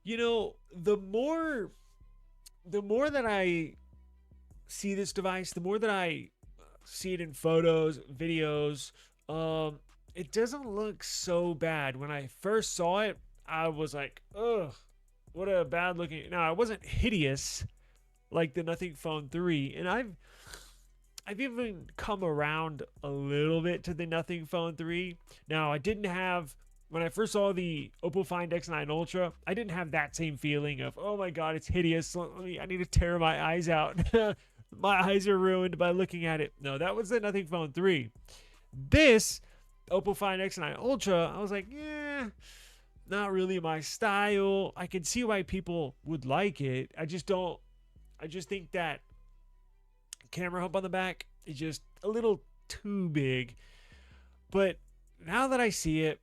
You know, the more that I see this device, the more that I see it in photos, videos, um, it doesn't look so bad. When I first saw it, I was like, ugh, what a bad looking. Now, it wasn't hideous like the Nothing Phone 3, and I've even come around a little bit to the Nothing Phone 3. Now, I didn't have when I first saw the Oppo Find X9 Ultra, I didn't have that same feeling of, oh my god, it's hideous. I need to tear my eyes out. My eyes are ruined by looking at it. No, that was the Nothing Phone 3. This Oppo Find X9 Ultra, I was like, yeah, not really my style. I can see why people would like it. I just don't. I just think that camera hump on the back is just a little too big. But now that I see it,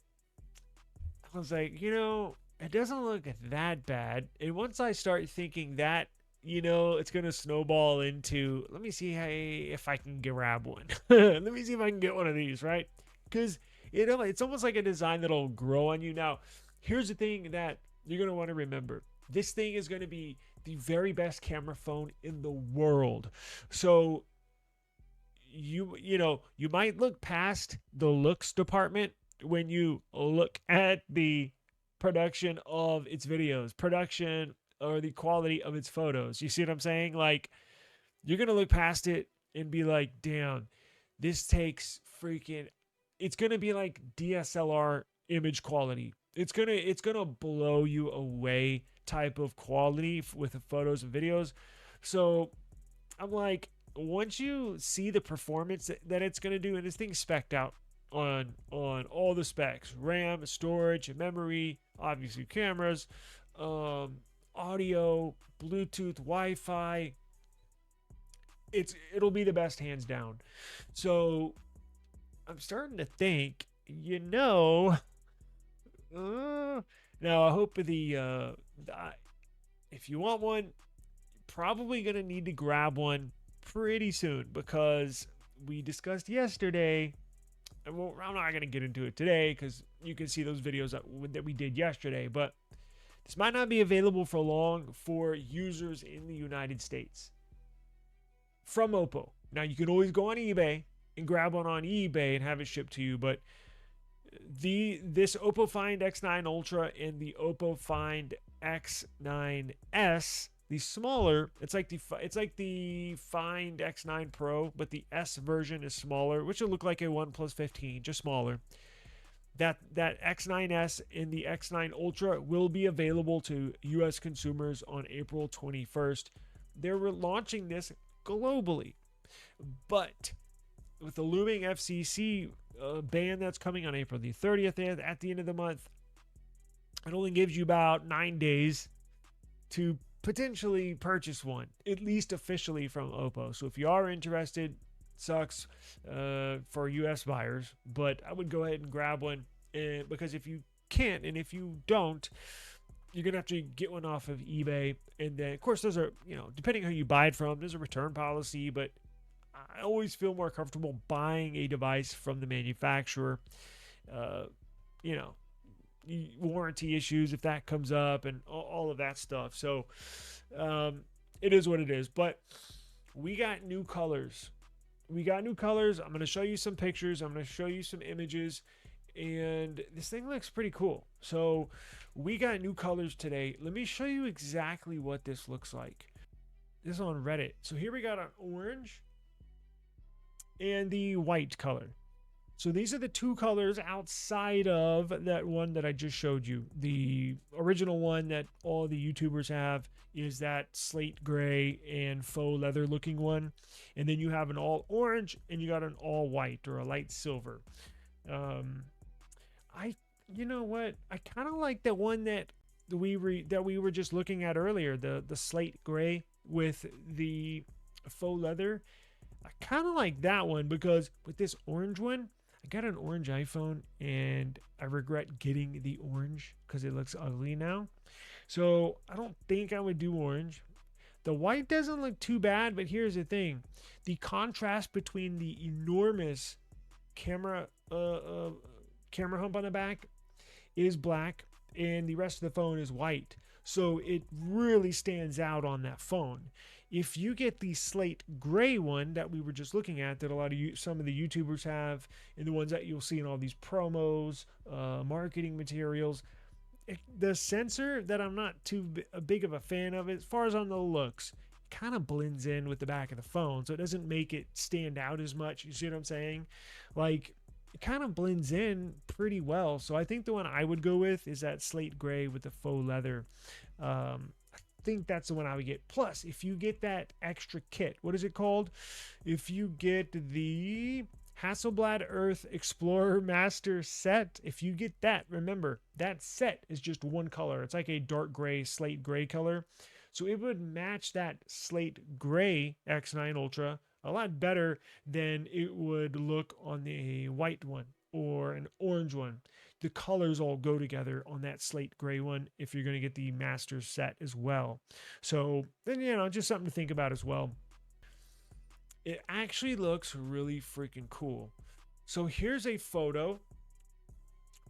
I was like, it doesn't look that bad. And once I start thinking that, it's going to snowball into, let me see if I can grab one. Let me see if I can get one of these, right? Because it's almost like a design that'll grow on you. Now, here's the thing that you're going to want to remember. This thing is going to be the very best camera phone in the world. So you might look past the looks department when you look at the production of its videos, production or the quality of its photos. You see what I'm saying? Like, you're going to look past it and be like, damn, this takes freaking, it's going to be like DSLR image quality. It's going to blow you away type of quality with the photos and videos. So I'm like, once you see the performance that it's going to do, and this thing's specced out on all the specs: RAM, storage, memory, obviously cameras, audio, Bluetooth, Wi-Fi. It'll be the best hands down. So I'm starting to think, now I hope if you want one, probably gonna need to grab one pretty soon, because we discussed yesterday, and I'm not gonna get into it today because you can see those videos that we did yesterday, but this might not be available for long for users in the United States from Oppo. Now, you can always go on eBay and grab one on eBay and have it shipped to you, but this Oppo Find X9 Ultra and the Oppo Find X9s, the smaller, it's like the Find X9 Pro, but the S version is smaller, which will look like a OnePlus 15, just smaller. That X9s and the X9 Ultra will be available to US consumers on April 21st. They're launching this globally, but with the looming FCC ban that's coming on April the 30th at the end of the month, it only gives you about 9 days to potentially purchase one, at least officially from Oppo. So if you are interested, sucks for US buyers, but I would go ahead and grab one, because if you can't, and if you don't, you're gonna have to get one off of eBay. And then, of course, those are, depending who you buy it from, there's a return policy, but I always feel more comfortable buying a device from the manufacturer. You know, warranty issues if that comes up, and all of that stuff. So it is what it is. But we got new colors. I'm going to show you some pictures. I'm going to show you some images. And this thing looks pretty cool. So we got new colors today. Let me show you exactly what this looks like. This is on Reddit. So here we got an orange and the white color. So these are the two colors outside of that one that I just showed you. The original one that all the YouTubers have is that slate gray and faux leather looking one. And then you have an all orange and you got an all white or a light silver. You know what? I kind of like the one that we were just looking at earlier, the slate gray with the faux leather. I kind of like that one, because with this orange one, I got an orange iPhone and I regret getting the orange because it looks ugly now. So I don't think I would do orange. The white doesn't look too bad, but here's the thing. The contrast between the enormous camera hump on the back is black, and the rest of the phone is white. So it really stands out on that phone. If you get the slate gray one that we were just looking at, that a lot of some of the YouTubers have, and the ones that you'll see in all these promos, marketing materials, the sensor that I'm not too big of a fan of, as far as on the looks, kind of blends in with the back of the phone, so it doesn't make it stand out as much. You see what I'm saying? Like, it kind of blends in pretty well. So I think the one I would go with is that slate gray with the faux leather. I think that's the one I would get. Plus, if you get that extra kit, what is it called? If you get the Hasselblad Earth Explorer Master set, if you get that, remember, that set is just one color. It's like a dark gray, slate gray color. So it would match that slate gray X9 Ultra a lot better than it would look on the white one or an orange one. The colors all go together on that slate gray one if you're going to get the master set as well. So then, just something to think about as well. It actually looks really freaking cool. So here's a photo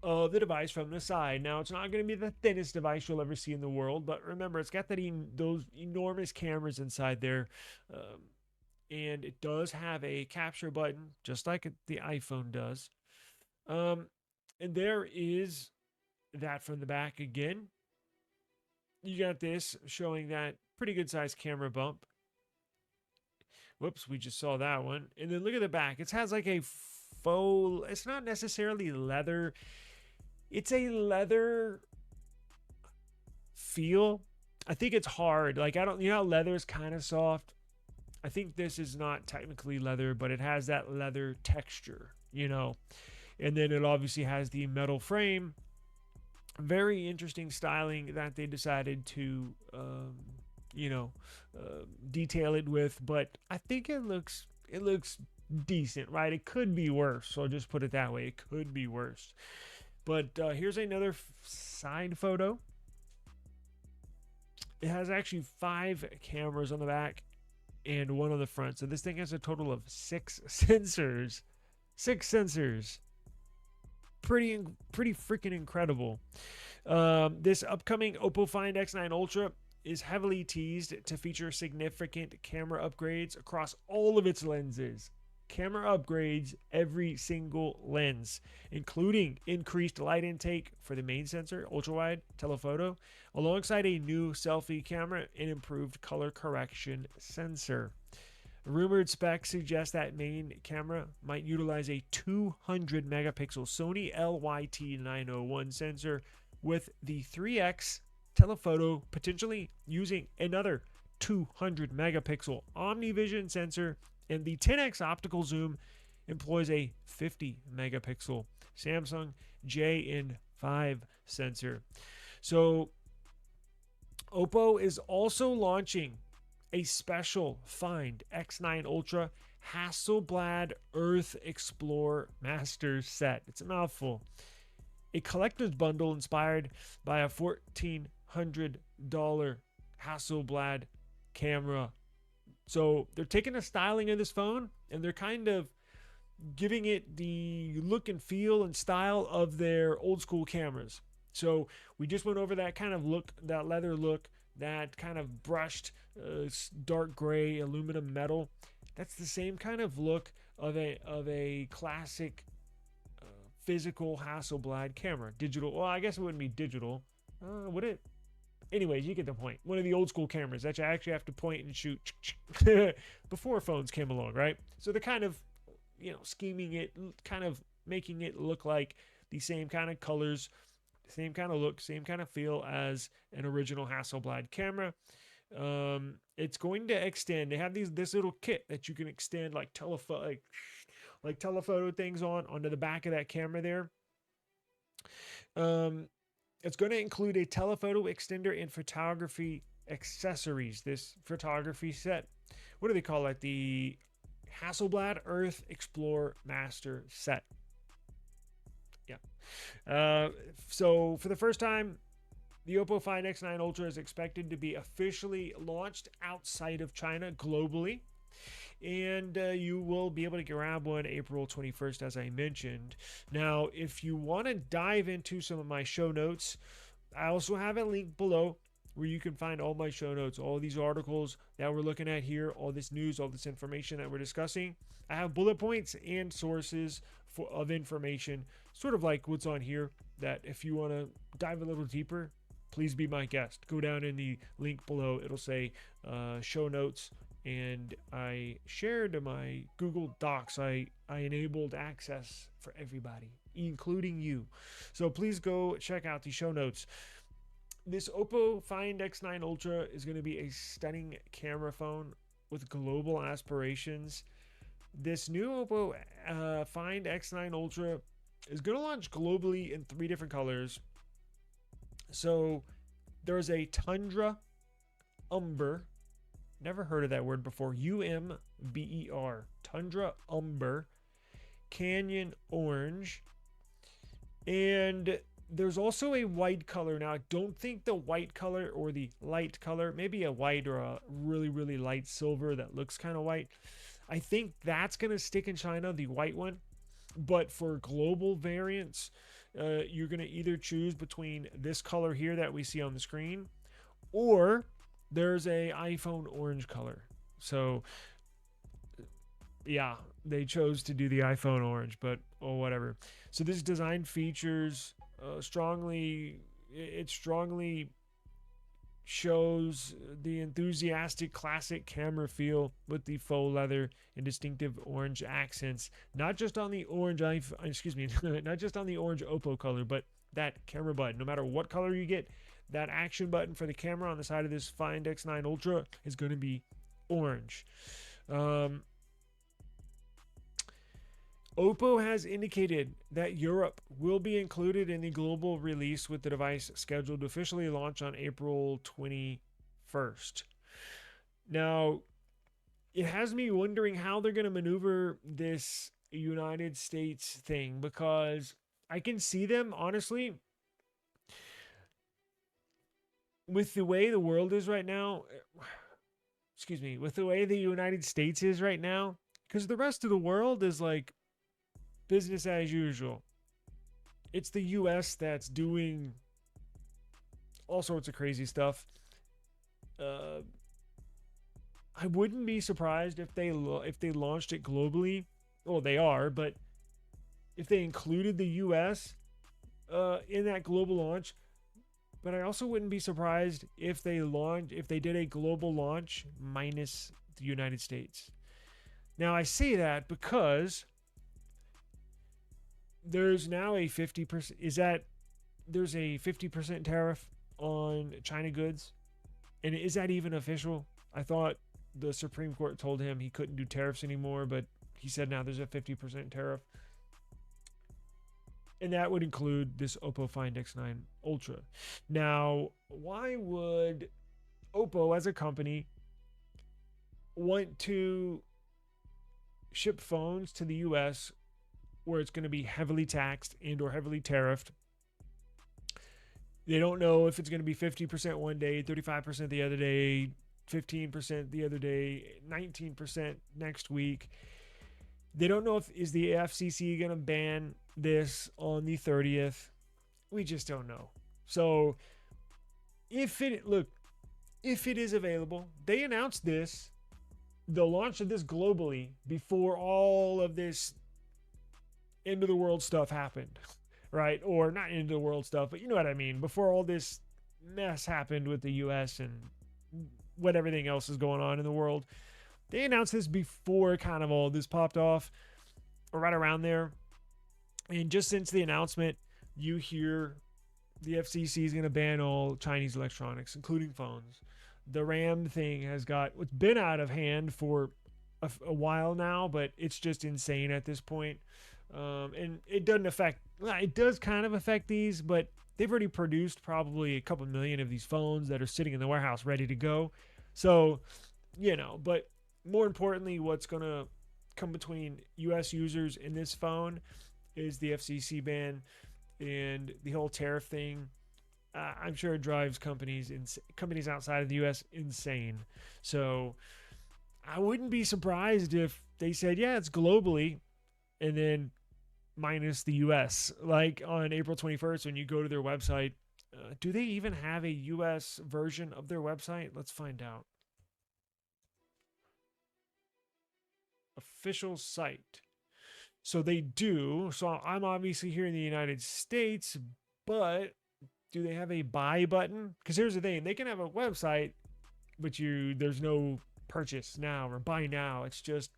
of the device from the side. Now, it's not going to be the thinnest device you'll ever see in the world, but remember, it's got those enormous cameras inside there. And it does have a capture button, just like the iPhone does. And there is that from the back again. You got this showing that pretty good sized camera bump. Whoops, we just saw that one. And then look at the back. It has like a faux, it's not necessarily leather. It's a leather feel. I think it's hard. Like, how leather is kind of soft. I think this is not technically leather, but it has that leather texture, And then it obviously has the metal frame. Very interesting styling that they decided to, detail it with. But I think it looks decent, right? It could be worse. So I'll just put it that way. It could be worse. But here's another side photo. It has actually 5 cameras on the back and 1 on the front. So this thing has a total of 6 sensors. 6 sensors. Pretty freaking incredible. This upcoming Oppo Find X9 Ultra is heavily teased to feature significant camera upgrades across all of its lenses. Camera upgrades every single lens, including increased light intake for the main sensor, ultra-wide telephoto, alongside a new selfie camera and improved color correction sensor. Rumored specs suggest that main camera might utilize a 200 megapixel Sony LYT901 sensor with the 3x telephoto potentially using another 200 megapixel OmniVision sensor, and the 10x optical zoom employs a 50 megapixel Samsung JN5 sensor. So Oppo is also launching a special Find X9 Ultra Hasselblad Earth Explorer Master Set. It's a mouthful. A collector's bundle inspired by a $1,400 Hasselblad camera. So they're taking the styling of this phone and they're kind of giving it the look and feel and style of their old school cameras. So we just went over that kind of look, that leather look, that kind of brushed dark gray aluminum metal. That's the same kind of look of a classic physical Hasselblad camera. Digital. Well, I guess it wouldn't be digital. Would it? Anyways, you get the point. One of the old school cameras that you actually have to point and shoot before phones came along, right? So they're kind of, scheming it, kind of making it look like the same kind of colors, same kind of look, same kind of feel as an original Hasselblad camera. It's going to extend. They have this little kit that you can extend like telephoto things onto the back of that camera there. It's going to include a telephoto extender and photography accessories. This photography set, what do they call it? The Hasselblad Earth Explorer Master Set. Yeah. So for the first time, the Oppo Find X9 Ultra is expected to be officially launched outside of China globally. And you will be able to grab one April 21st, as I mentioned. Now, if you want to dive into some of my show notes I also have a link below where you can find all my show notes, all these articles that we're looking at here, all this news, all this information that we're discussing. I have bullet points and sources of information, sort of like what's on here, that if you want to dive a little deeper, please be my guest. Go down in the link below. It'll say show notes. And I shared my Google Docs. I enabled access for everybody, including you. So please go check out the show notes. This Oppo Find X9 Ultra is going to be a stunning camera phone with global aspirations. This new Oppo Find X9 Ultra is going to launch globally in 3 different colors. So there's a Tundra Umber. Never heard of that word before. UMBER. Tundra Umber. Canyon Orange. And there's also a white color. Now, I don't think the white color or the light color, maybe a white or a really, really light silver that looks kind of white. I think that's going to stick in China, the white one. But for global variants, you're going to either choose between this color here that we see on the screen, or there's a iPhone orange color. So yeah, they chose to do the iPhone orange, but oh, whatever. So this design features strongly shows the enthusiastic classic camera feel with the faux leather and distinctive orange accents, not just on the orange not just on the orange Oppo color, but that camera button. No matter what color you get, that action button for the camera on the side of this Find X9 Ultra is going to be orange. Oppo has indicated that Europe will be included in the global release, with the device scheduled to officially launch on April 21st. Now, it has me wondering how they're going to maneuver this United States thing, because I can see them, honestly, with the way the world is right now, with the way the United States is right now, because the rest of the world is like business as usual. It's the US that's doing all sorts of crazy stuff. I wouldn't be surprised if they launched it globally. Well, they are, but if they included the US in that global launch. But I also wouldn't be surprised if they did a global launch minus the United States. Now, I say that because there's now a 50%, there's a 50% tariff on China goods. And is that even official? I thought the Supreme Court told him he couldn't do tariffs anymore, but he said now there's a 50% tariff. And that would include this Oppo Find X9 Ultra. Now, why would Oppo as a company want to ship phones to the US where it's going to be heavily taxed and or heavily tariffed? They don't know if it's going to be 50% one day, 35% the other day, 15% the other day, 19% next week. They don't know if is the FCC going to ban this on the 30th. We just don't know. So if it is available, they announced this, the launch of this globally, before all of this end of the world stuff happened, right? Or not end of the world stuff, but you know what I mean. Before all this mess happened with the US and what everything else is going on in the world. They announced this before kind of all this popped off, or right around there. And just since the announcement, you hear the FCC is going to ban all Chinese electronics, including phones. The RAM thing has it's been out of hand for a while now, but it's just insane at this point. And it does kind of affect these, but they've already produced probably a couple million of these phones that are sitting in the warehouse ready to go. So, but more importantly, what's going to come between US users and this phone is the FCC ban and the whole tariff thing. I'm sure it drives companies outside of the US insane. So I wouldn't be surprised if they said, yeah, it's globally, and then minus the US. Like on April 21st, when you go to their website, Do they even have a US version of their website? Let's find out. Official site. So they do. So I'm obviously here in the United States, but do they have a buy button? Because here's the thing, they can have a website, but there's no purchase now or buy now. It's just,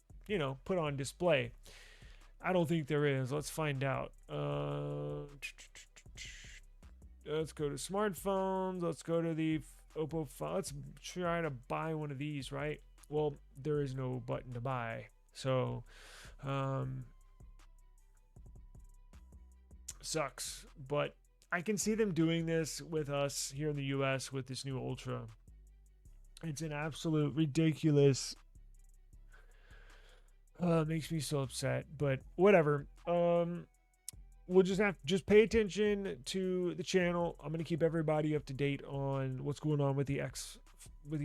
put on display. I don't think there is. Let's find out. Let's go to smartphones. Let's go to the Oppo phone. Let's try to buy one of these, right? Well, there is no button to buy. So, sucks. But I can see them doing this with us here in the US with this new Ultra. It's an absolute ridiculous. Makes me so upset, but whatever. We'll just pay attention to the channel. I'm gonna keep everybody up to date on what's going on with the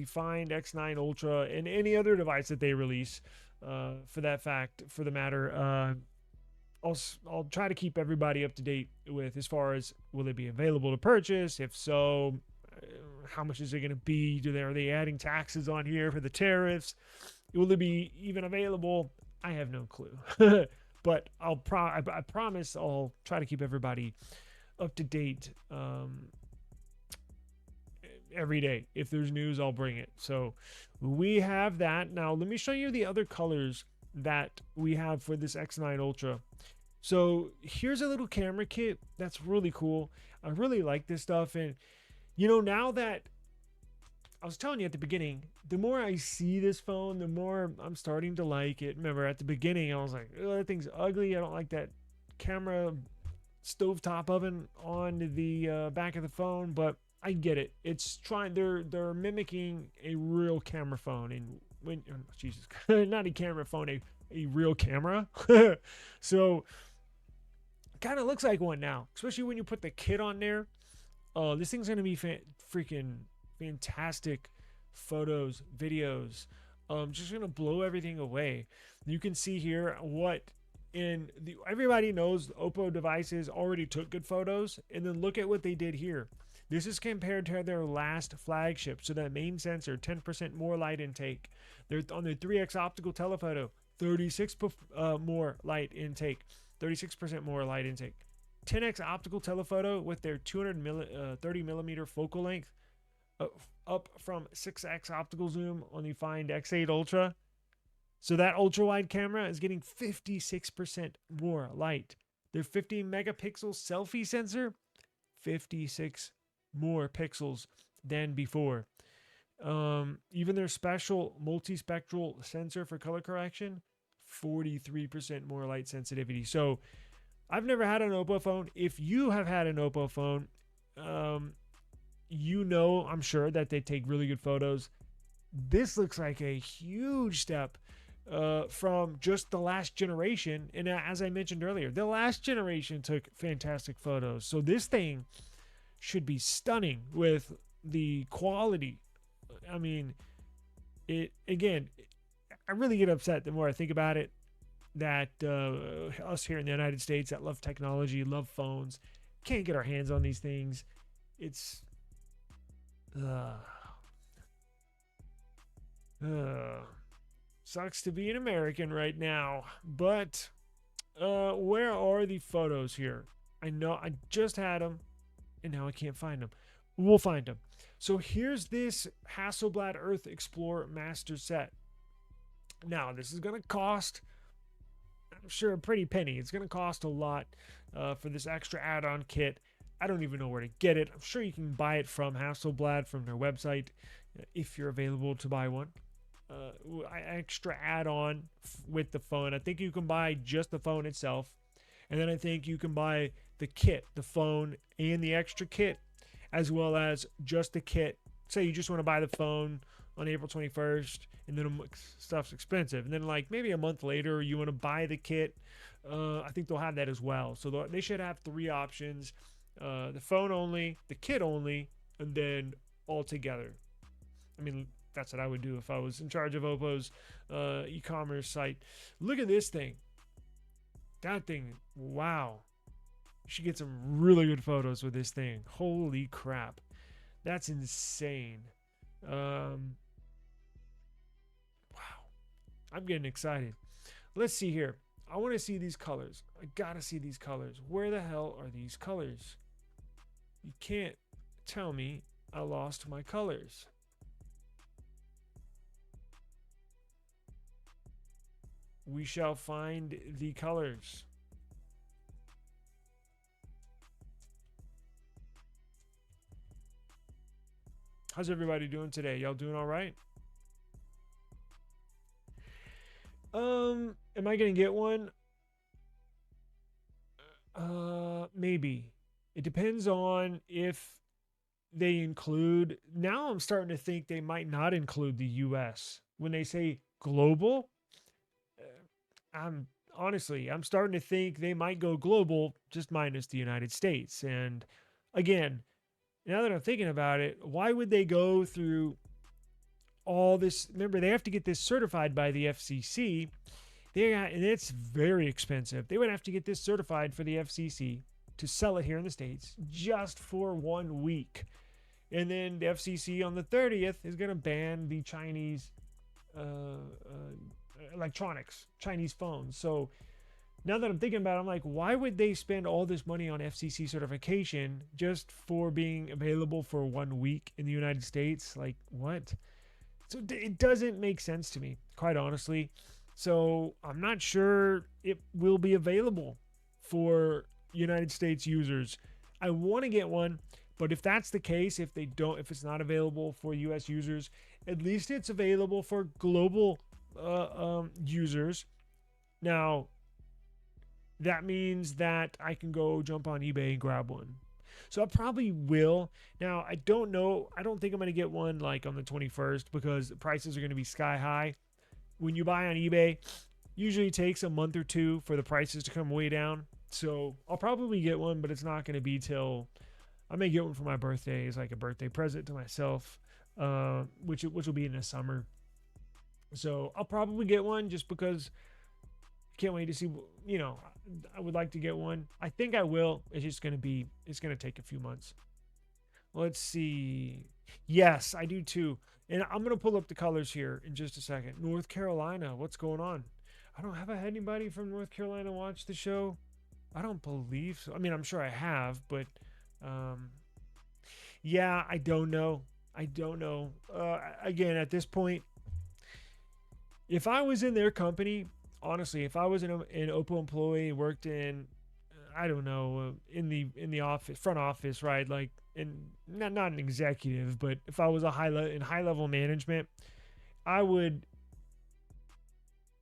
Find X9 Ultra and any other device that they release. For the matter, I'll try to keep everybody up to date with as far as will they be available to purchase? If so, how much is it going to be? Are they adding taxes on here for the tariffs? Will it be even available? I have no clue. But I promise I'll try to keep everybody up to date every day. If there's news, I'll bring it. So we have that. Now let me show you the other colors that we have for this X9 Ultra. So here's a little camera kit that's really cool. I really like this stuff. And now that I was telling you at the beginning, the more I see this phone, the more I'm starting to like it. Remember at the beginning, I was like, oh, that thing's ugly. I don't like that camera stovetop oven on the back of the phone, but I get it. It's they're mimicking a real camera phone. And not a camera phone, a real camera. So kind of looks like one now, especially when you put the kit on there. This thing's gonna be freaking fantastic photos, videos. Just gonna blow everything away. You can see here everybody knows Oppo devices already took good photos, and then look at what they did here. This is compared to their last flagship. So that main sensor, 10% more light intake. They're on their 3x optical telephoto, 36% more light intake. 36% more light intake. 10x optical telephoto with their 230 millimeter focal length, up from 6x optical zoom on the Find X8 Ultra. So that ultra wide camera is getting 56% more light. Their 50 megapixel selfie sensor, 56 more pixels than before. Even their special multispectral sensor for color correction, 43% more light sensitivity. So I've never had an Oppo phone. If you have had an Oppo phone, I'm sure that they take really good photos. This looks like a huge step from just the last generation. And as I mentioned earlier, the last generation took fantastic photos. So this thing should be stunning with the quality. I mean, I really get upset the more I think about it, that us here in the United States that love technology, love phones, can't get our hands on these things. It's sucks to be an American right now. But where are the photos here? I know I just had them, and now I can't find them. We'll find them. So here's this Hasselblad Earth Explorer Master Set. Now this is gonna cost, I'm sure, a pretty penny. It's gonna cost a lot for this extra add-on kit. I don't even know where to get it. I'm sure you can buy it from Hasselblad from their website if you're available to buy one. Extra add-on with the phone. I think you can buy just the phone itself, and then I think you can buy the kit, the phone, and the extra kit, as well as just the kit. Say you just want to buy the phone on April 21st, and then stuff's expensive, and then like maybe a month later you want to buy the kit. I think they'll have that as well. So they should have 3 options: the phone only, the kit only, and then all together. I mean, that's what I would do if I was in charge of Oppo's e-commerce site. Look at this thing. That thing, wow. should get some really good photos with this thing. Holy crap. That's insane. Wow. I'm getting excited. Let's see here. I want to see these colors. I gotta see these colors. Where the hell are these colors? You can't tell me I lost my colors. We shall find the colors. How's everybody doing today? Y'all doing all right? Am I gonna get one? Maybe. It depends on if they include. Now I'm starting to think they might not include the US. When they say global, I'm starting to think they might go global, just minus the United States. And again, now that I'm thinking about it, why would they go through all this? Remember, they have to get this certified by the FCC. And it's very expensive. They would have to get this certified for the FCC to sell it here in the States just for 1 week. And then the FCC on the 30th is going to ban the Chinese electronics, Chinese phones. So now that I'm thinking about it, I'm like, why would they spend all this money on FCC certification just for being available for 1 week in the United States? Like, what? So it doesn't make sense to me, quite honestly. So I'm not sure it will be available for United States users. I want to get one, but if that's the case, if it's not available for US users, at least it's available for global users. Now, that means that I can go jump on eBay and grab one. So I probably will. Now, I don't know. I don't think I'm going to get one like on the 21st because the prices are going to be sky high. When you buy on eBay, usually takes a month or two for the prices to come way down. So I'll probably get one, but it's not going to be till I may get one for my birthday as like a birthday present to myself, which will be in the summer. So I'll probably get one just because I can't wait to see. I would like to get one. I think I will. It's going to take a few months. Let's see. Yes, I do too. And I'm going to pull up the colors here in just a second. North Carolina, what's going on? Have I had anybody from North Carolina watch the show? I don't believe so. I mean, I'm sure I have, but yeah, I don't know. Again, at this point, if I was in their company, honestly, if I was an Oppo employee, worked in, I don't know, in the office, front office, right? Like, and not an executive, but if I was in high level management, I would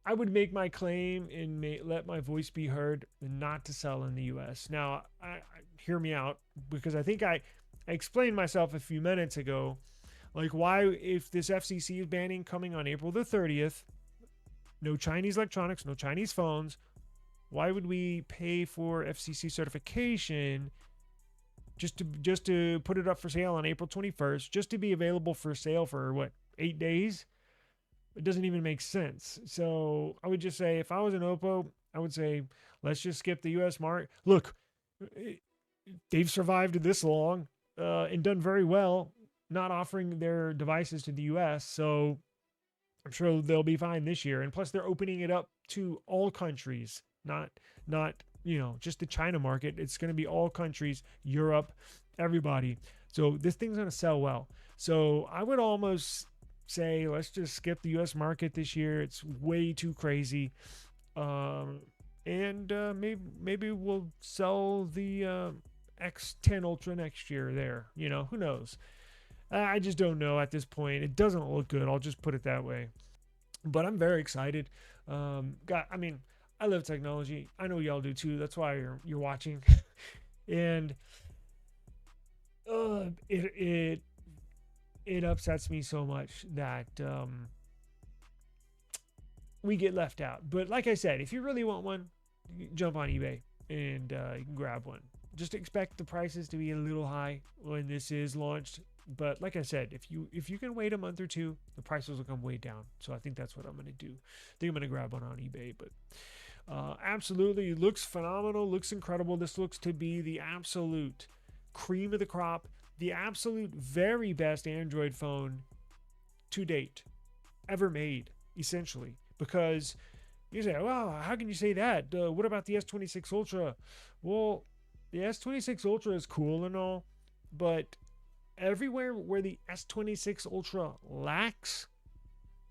make my claim and let my voice be heard, not to sell in the U.S. Now, hear me out, because I think I explained myself a few minutes ago, like why, if this FCC banning coming on April the 30th, no Chinese electronics, no Chinese phones, why would we pay for FCC certification just to put it up for sale on April 21st, just to be available for sale for 8 days? It doesn't even make sense. So I would just say, if I was an Oppo, I would say, let's just skip the US market. Look, they've survived this long and done very well not offering their devices to the US. So I'm sure they'll be fine this year. And plus, they're opening it up to all countries, not just the China market. It's going to be all countries, Europe, everybody. So this thing's going to sell well. So I would almost say, let's just skip the US market this year. It's way too crazy. Maybe we'll sell the X10 Ultra next year there. Who knows? I just don't know at this point. It doesn't look good. I'll just put it that way. But I'm very excited. I love technology. I know y'all do too. That's why you're watching. And it upsets me so much that we get left out. But like I said, if you really want one, you jump on eBay and you can grab one. Just expect the prices to be a little high when this is launched. But like I said, if you can wait a month or two, the prices will come way down. So I think that's what I'm going to do. I think I'm going to grab one on eBay. But Absolutely looks phenomenal, looks incredible. This looks to be the absolute cream of the crop, the absolute very best Android phone to date ever made, essentially. Because you say, well, how can you say that? What about the S26 Ultra? Well, the S26 Ultra is cool and all, but everywhere where the S26 Ultra lacks,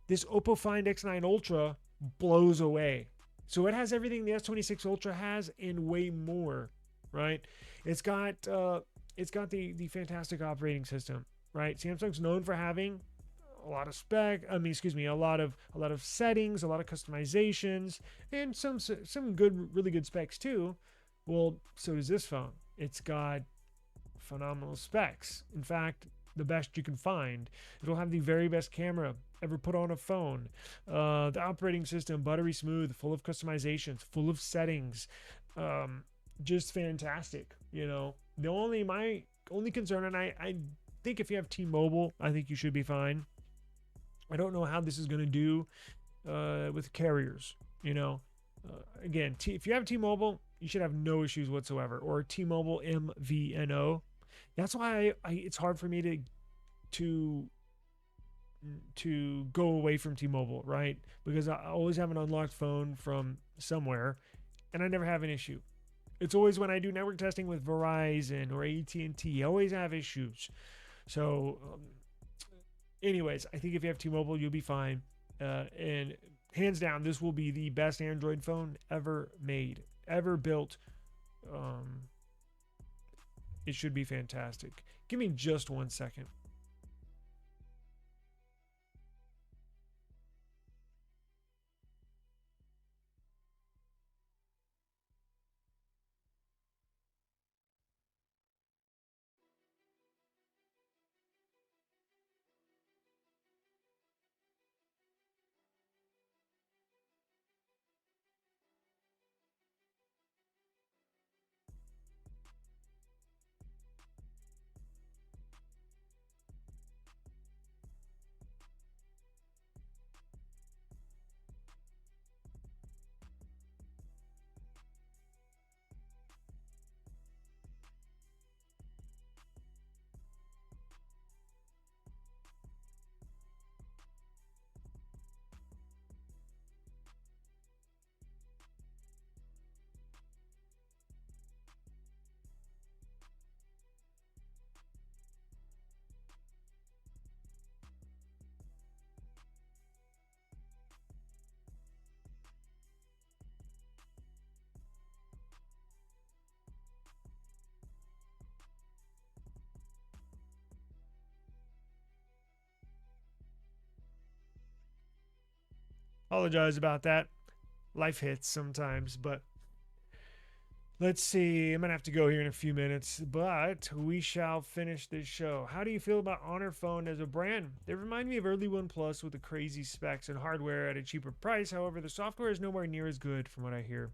this Oppo Find X9 Ultra blows away. So it has everything the S26 Ultra has and way more, right? It's got the fantastic operating system, right? Samsung's known for having a lot of a lot of settings, a lot of customizations, and some really good specs too. Well, so does this phone. It's got phenomenal specs. In fact, the best you can find. It'll have the very best camera ever put on a phone. The operating system, buttery smooth, full of customizations, full of settings. Just fantastic. My only concern, and I think if you have T-Mobile, I think you should be fine. I don't know how this is going to do with carriers. Again, if you have T-Mobile, you should have no issues whatsoever. Or T-Mobile MVNO. That's why it's hard for me to go away from T-Mobile, right? Because I always have an unlocked phone from somewhere, and I never have an issue. It's always when I do network testing with Verizon or AT&T, I always have issues. So, anyways, I think if you have T-Mobile, you'll be fine. And hands down, this will be the best Android phone ever made, ever built. It should be fantastic. Give me just 1 second. Apologize about that. Life hits sometimes, but let's see. I'm going to have to go here in a few minutes, but we shall finish this show. How do you feel about Honor Phone as a brand? They remind me of early OnePlus with the crazy specs and hardware at a cheaper price. However, the software is nowhere near as good from what I hear.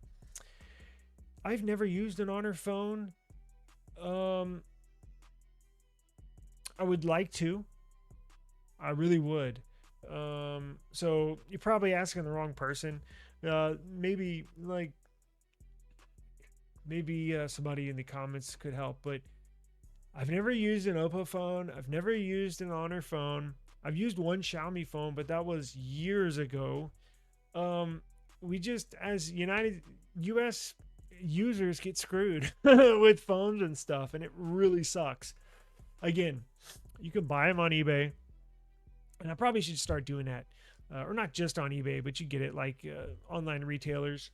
I've never used an Honor Phone. I would like to. I really would. So you're probably asking the wrong person. Maybe somebody in the comments could help, but I've never used an Oppo phone. I've never used an Honor phone. I've used one Xiaomi phone, but that was years ago. We just, as US users, get screwed with phones and stuff, and it really sucks. Again, you can buy them on eBay. And I probably should start doing that. Or not just on eBay, but you get it like online retailers.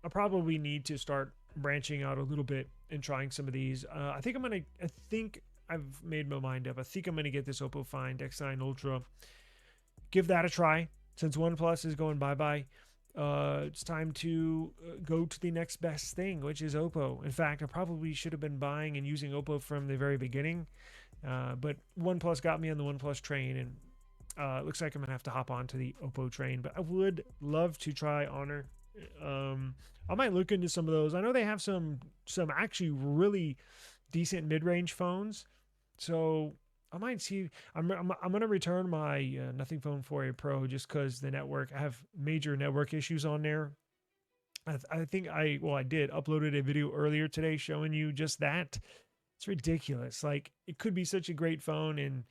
I probably need to start branching out a little bit and trying some of these. I think I've made my mind up. I think I'm going to get this Oppo Find X9 Ultra. Give that a try. Since OnePlus is going bye-bye, it's time to go to the next best thing, which is Oppo. In fact, I probably should have been buying and using Oppo from the very beginning. But OnePlus got me on the OnePlus train, and it looks like I'm going to have to hop onto the Oppo train. But I would love to try Honor. I might look into some of those. I know they have some actually really decent mid-range phones. So I might see. I'm going to return my Nothing Phone 4a Pro just because the network. I have major network issues on there. I think I did uploaded a video earlier today showing you just that. It's ridiculous. Like, it could be such a great phone and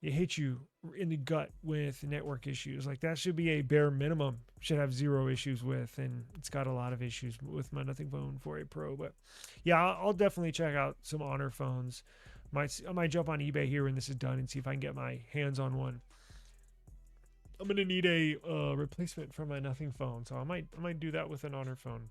it hits you in the gut with network issues. Like, that should be a bare minimum. Should have zero issues with, and it's got a lot of issues with my Nothing Phone 4a Pro. But yeah, I'll definitely check out some Honor phones. I might jump on eBay here when this is done and see if I can get my hands on one. I'm gonna need a replacement for my Nothing Phone, so I might do that with an Honor phone.